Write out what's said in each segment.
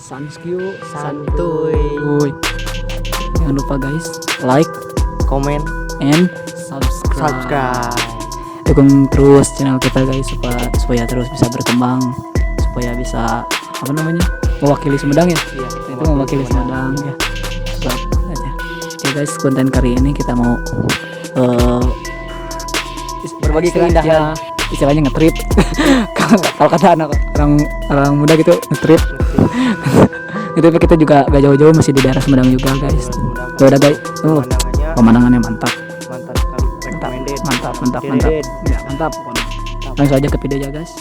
Sanskyu Santuy. Jangan lupa guys, like, Komen, and subscribe. Dukung terus channel kita guys supaya terus bisa berkembang, supaya bisa mewakili Sumedang ya. Iya, Itu mewakili Sumedang ya. Buat aja. Oke guys, konten kali ini kita mau berbagi keindahan. Istilahnya ngetrip. Kalau kata anak orang muda gitu ngetrip. Itu kita juga gak jauh-jauh, masih di daerah Sumedang juga guys. Tuh udah guys. Pemandangannya mantap. Mantap sekali. Recommended. Mantap. Recommended. Ya, mantap. Langsung aja ke video guys.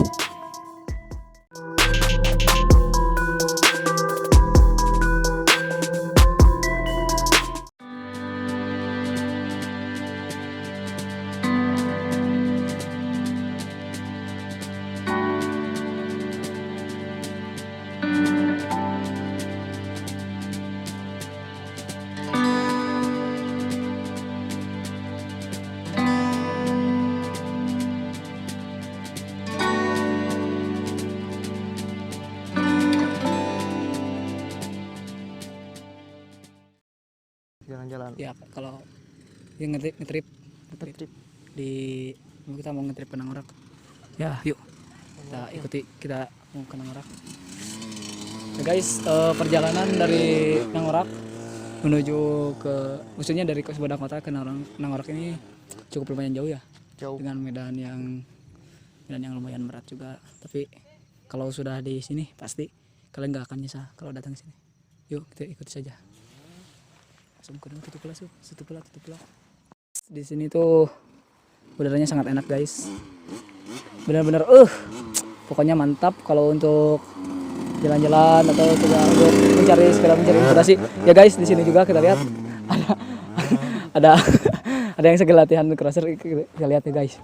Jalan-jalan. Ya, kalau yang ngetrip di kita mau ngetrip ke Nangorak. Ya, yuk. Kita mau ke Nangorak. Ya guys, perjalanan dari Nangorak menuju maksudnya dari Sumedang Kota ke Nangorak ini cukup lumayan jauh ya. Jauh. Dengan medan yang lumayan berat juga. Tapi kalau sudah di sini pasti kalian gak akan nyesal kalau datang ke sini. Yuk, kita ikuti saja. Tutup pula. Di sini tuh udaranya sangat enak guys. Benar-benar pokoknya mantap kalau untuk jalan-jalan atau untuk mencari inspirasi. Ya guys, di sini juga kita lihat ada yang segala latihan crosser, kita lihat ya guys.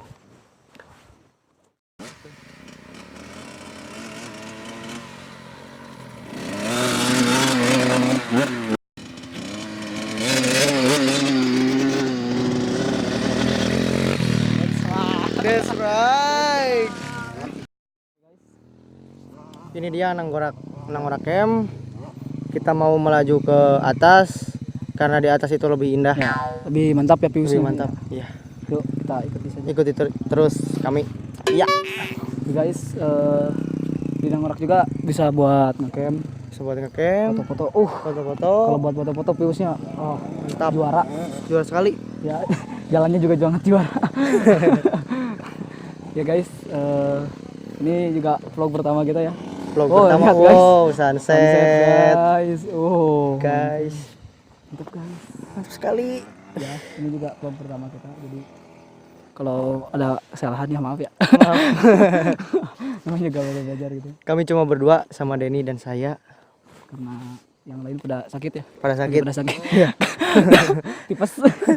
That's right. Ini dia Nangorak Camp. Kita mau melaju ke atas karena di atas itu lebih indah. Ya, lebih mantap ya view-nya. Lebih mantap. Iya. Yuk kita ikuti saja. Ikuti terus kami. Iya. Guys, di Nangorak juga bisa buat ngecamp, Bisa buat ngecamp, foto-foto. foto-foto. Kalau buat foto-foto view-nya Mantap. Juara sekali. Ya, jalannya juga sangat juara. Ya guys, ini juga vlog pertama kita ya. Vlog pertama. Lihat, guys. Wow, sunset. Guys. Guys. Mantap guys. Mantap sekali. Ya, ini juga vlog pertama kita. Jadi kalau ada kesalahan ya maaf ya. Maaf. Namanya juga baru belajar gitu. Kami cuma berdua sama Denny dan saya. Karena yang lain pada sakit ya. Pada sakit. Iya. Tipes.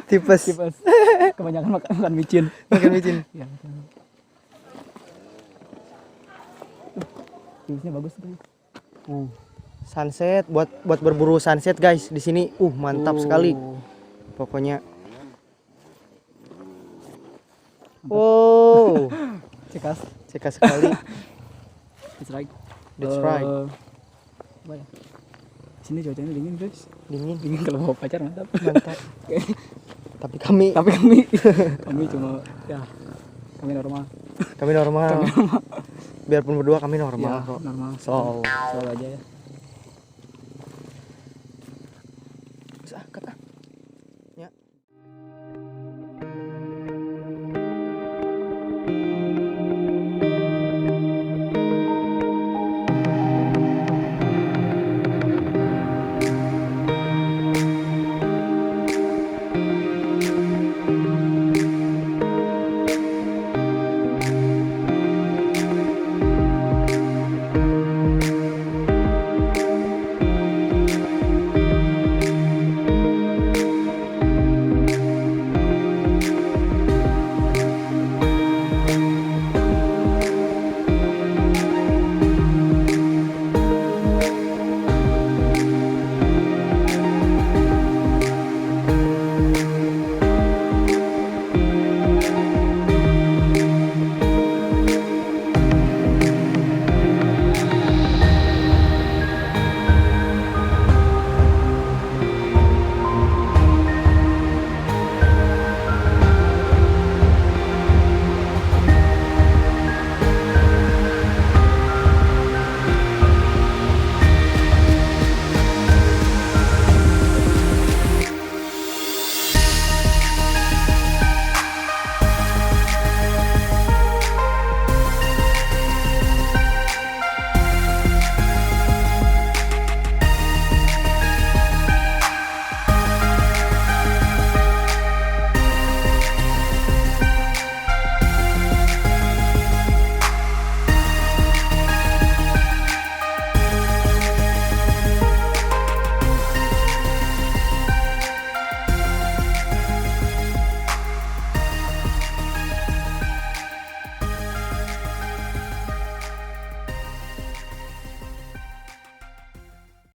Tipes. Kebanyakan makan micin. Makan micin. Ya. Viewnya bagus guys. Sunset buat berburu sunset guys di sini. Mantap sekali. Pokoknya. Wow. Cekas sekali. That's right. That's right. Apa ya? Sini cuacanya dingin guys. Dingin Kalau bawa pacar mantap. Tapi kami cuma ya kami normal. Kami normal. Biarpun berdua kami normal Ya, kok. normal. So Soal aja ya. Kata.